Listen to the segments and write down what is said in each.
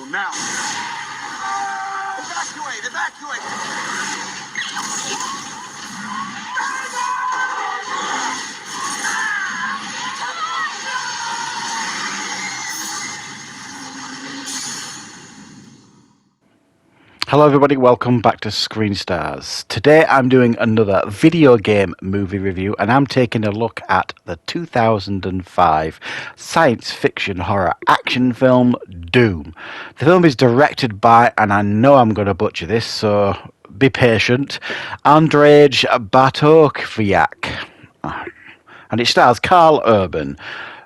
room now. Evacuate! Evacuate! Hello everybody, welcome back to Screenstars. Today I'm doing another video game movie review and I'm taking a look at the 2005 science fiction horror action film Doom. The film is directed by, and I know I'm going to butcher this, so be patient, Andrzej Bartkowiak. And it stars Carl Urban,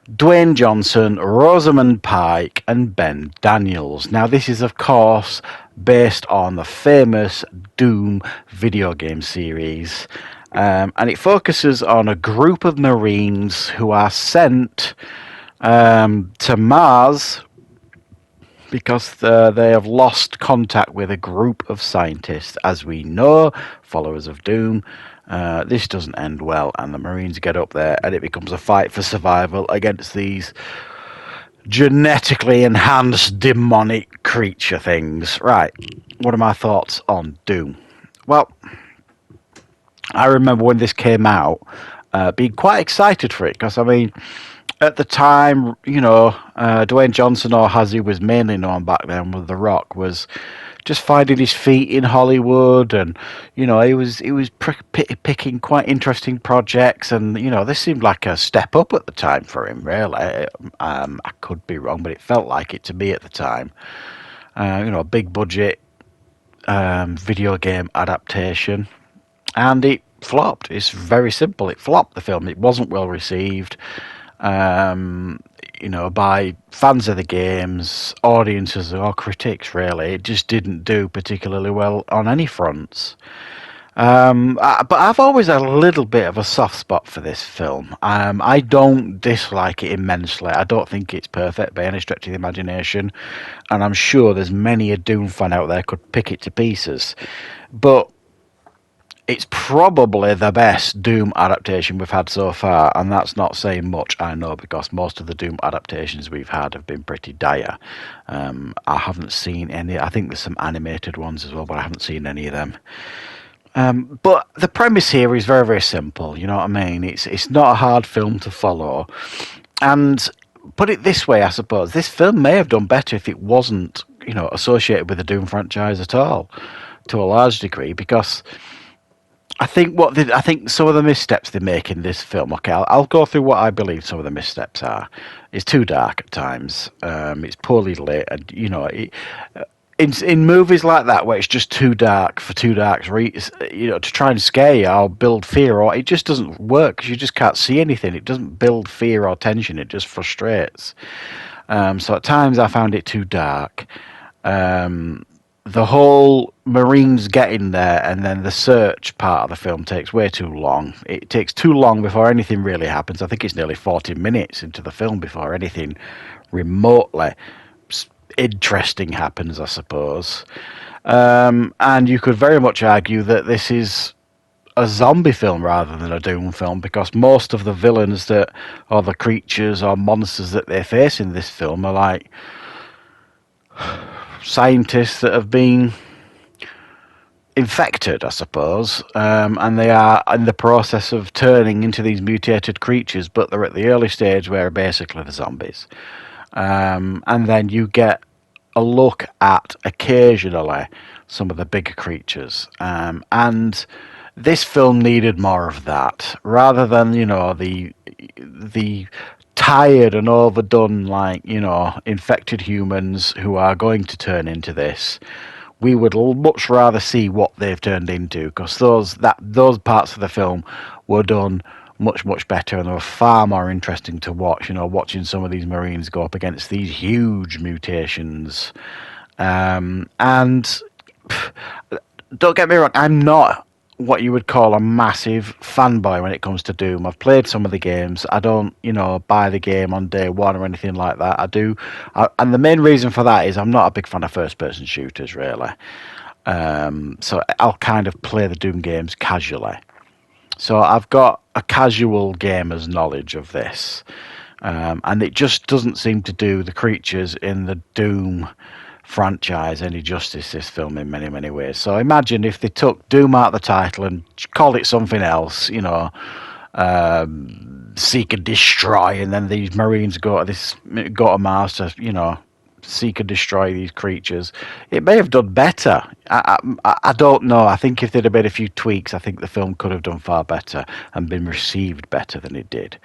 Dwayne Johnson, Rosamund Pike and Ben Daniels. Now this is of course based on the famous Doom video game series, and it focuses on a group of Marines who are sent to Mars because they have lost contact with a group of scientists. As we know, followers of Doom, this doesn't end well, and the Marines get up there and it becomes a fight for survival against these genetically enhanced demonic creature things. Right, what are my thoughts on Doom? Well, I remember when this came out being quite excited for it, because I mean, at the time, you know, Dwayne Johnson, or as he was mainly known back then with The Rock, was just finding his feet in Hollywood, and you know, he was picking quite interesting projects, and you know, this seemed like a step up at the time for him. Really, I could be wrong, but it felt like it to me at the time. You know, big budget video game adaptation, and it flopped. It's very simple. It flopped. The film. It wasn't well received. You know, by fans of the games, audiences, or critics, really. It just didn't do particularly well on any fronts. But I've always had a little bit of a soft spot for this film. I don't dislike it immensely. I don't think it's perfect by any stretch of the imagination, and I'm sure there's many a Doom fan out there could pick it to pieces. But it's probably the best Doom adaptation we've had so far, and that's not saying much, I know, because most of the Doom adaptations we've had have been pretty dire. I haven't seen any. I think there's some animated ones as well, but I haven't seen any of them. But the premise here is very, very simple. You know what I mean? It's not a hard film to follow, and put it this way, I suppose this film may have done better if it wasn't, you know, associated with the Doom franchise at all, to a large degree, because I think some of the missteps they make in this film. Okay, I'll go through what I believe some of the missteps are. It's too dark at times. It's poorly lit, and you know, in movies like that where it's just too dark for too dark, you know, to try and scare you or build fear, or it just doesn't work because you just can't see anything. It doesn't build fear or tension. It just frustrates. So at times I found it too dark. The whole Marines getting there and then the search part of the film takes way too long. It takes too long before anything really happens. I think it's nearly 40 minutes into the film before anything remotely interesting happens, I suppose. And you could very much argue that this is a zombie film rather than a Doom film, because most of the villains or the creatures or monsters that they face in this film are like scientists that have been infected, I suppose, and they are in the process of turning into these mutated creatures, but they're at the early stage where basically the zombies. And then you get a look at occasionally some of the bigger creatures, and this film needed more of that rather than, you know, the tired and overdone, like, you know, infected humans who are going to turn into this. We would much rather see what they've turned into, because those parts of the film were done much, much better, and they were far more interesting to watch. You know, watching some of these Marines go up against these huge mutations. And don't get me wrong, I'm not what you would call a massive fanboy when it comes to Doom. I've played some of the games. I don't, you know, buy the game on day one or anything like that. And the main reason for that is I'm not a big fan of first-person shooters, really. So I'll kind of play the Doom games casually. So I've got a casual gamer's knowledge of this. And it just doesn't seem to do the creatures in the Doom franchise any justice, this film, in many, many ways. So imagine if they took Doom out of the title and called it something else, you know, seek and destroy, and then these Marines go to Mars to, you know, seek and destroy these creatures. It may have done better. I don't know. I think if they'd have made a few tweaks, I think the film could have done far better and been received better than it did.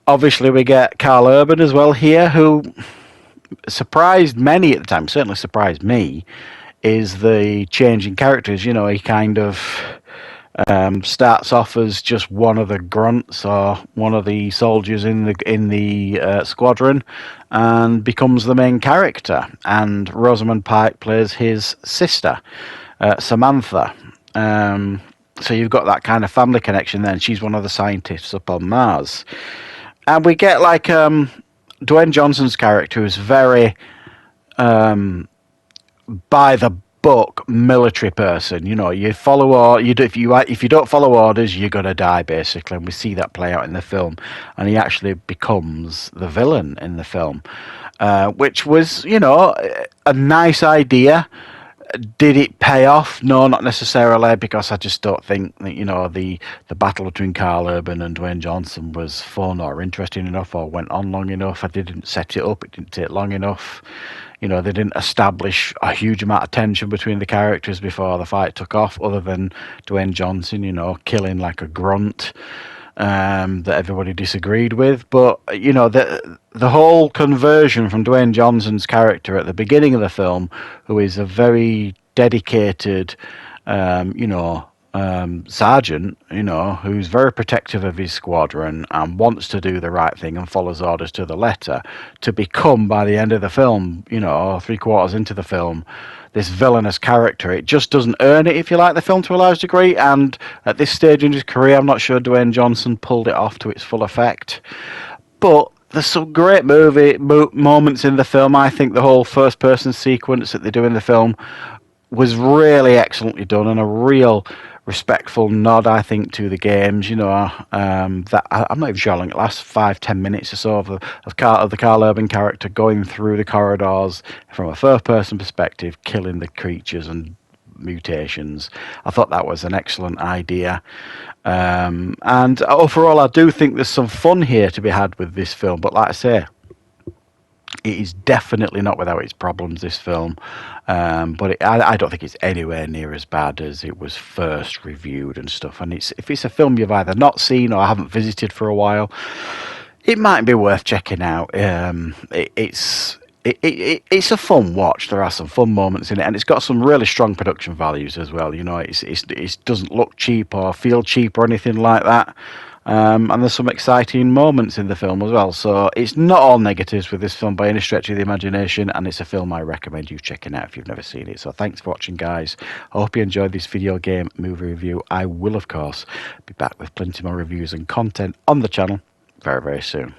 Obviously, we get Karl Urban as well here, who surprised many at the time, certainly surprised me, is the change in characters. You know, he kind of starts off as just one of the grunts or one of the soldiers in the squadron, and becomes the main character. And Rosamund Pike plays his sister, Samantha. So you've got that kind of family connection there. And she's one of the scientists up on Mars. And we get like Dwayne Johnson's character, who's very by the book military person. You know, you follow or you do, if you don't follow orders, you're gonna die, basically. And we see that play out in the film, and he actually becomes the villain in the film, which was, you know, a nice idea. Did it pay off? No, not necessarily, because I just don't think that, you know, the battle between Karl Urban and Dwayne Johnson was fun or interesting enough or went on long enough. I didn't set it up. It didn't take long enough. You know, they didn't establish a huge amount of tension between the characters before the fight took off, other than Dwayne Johnson, you know, killing like a grunt that everybody disagreed with. But, you know, the whole conversion from Dwayne Johnson's character at the beginning of the film, who is a very dedicated, you know, sergeant, you know, who's very protective of his squadron and wants to do the right thing and follows orders to the letter, to become, by the end of the film, you know, 3/4 into the film, this villainous character. It just doesn't earn it, if you like, the film, to a large degree. And at this stage in his career, I'm not sure Dwayne Johnson pulled it off to its full effect. But there's some great moments in the film. I think the whole first-person sequence that they do in the film was really excellently done, and a real respectful nod, I think, to the games. You know, that I'm not even sure how long it lasts, 5-10 minutes or so of the Karl Urban character going through the corridors from a first-person perspective, killing the creatures and mutations. I thought that was an excellent idea. And overall, I do think there's some fun here to be had with this film. But like I say, it is definitely not without its problems, this film. But I don't think it's anywhere near as bad as it was first reviewed and stuff. And if it's a film you've either not seen or haven't visited for a while, it might be worth checking out. It's a fun watch. There are some fun moments in it, and it's got some really strong production values as well. You know, it doesn't look cheap or feel cheap or anything like that. And there's some exciting moments in the film as well. So it's not all negatives with this film by any stretch of the imagination, and it's a film I recommend you checking out if you've never seen it. So thanks for watching, guys. I hope you enjoyed this video game movie review. I will, of course, be back with plenty more reviews and content on the channel very, very soon.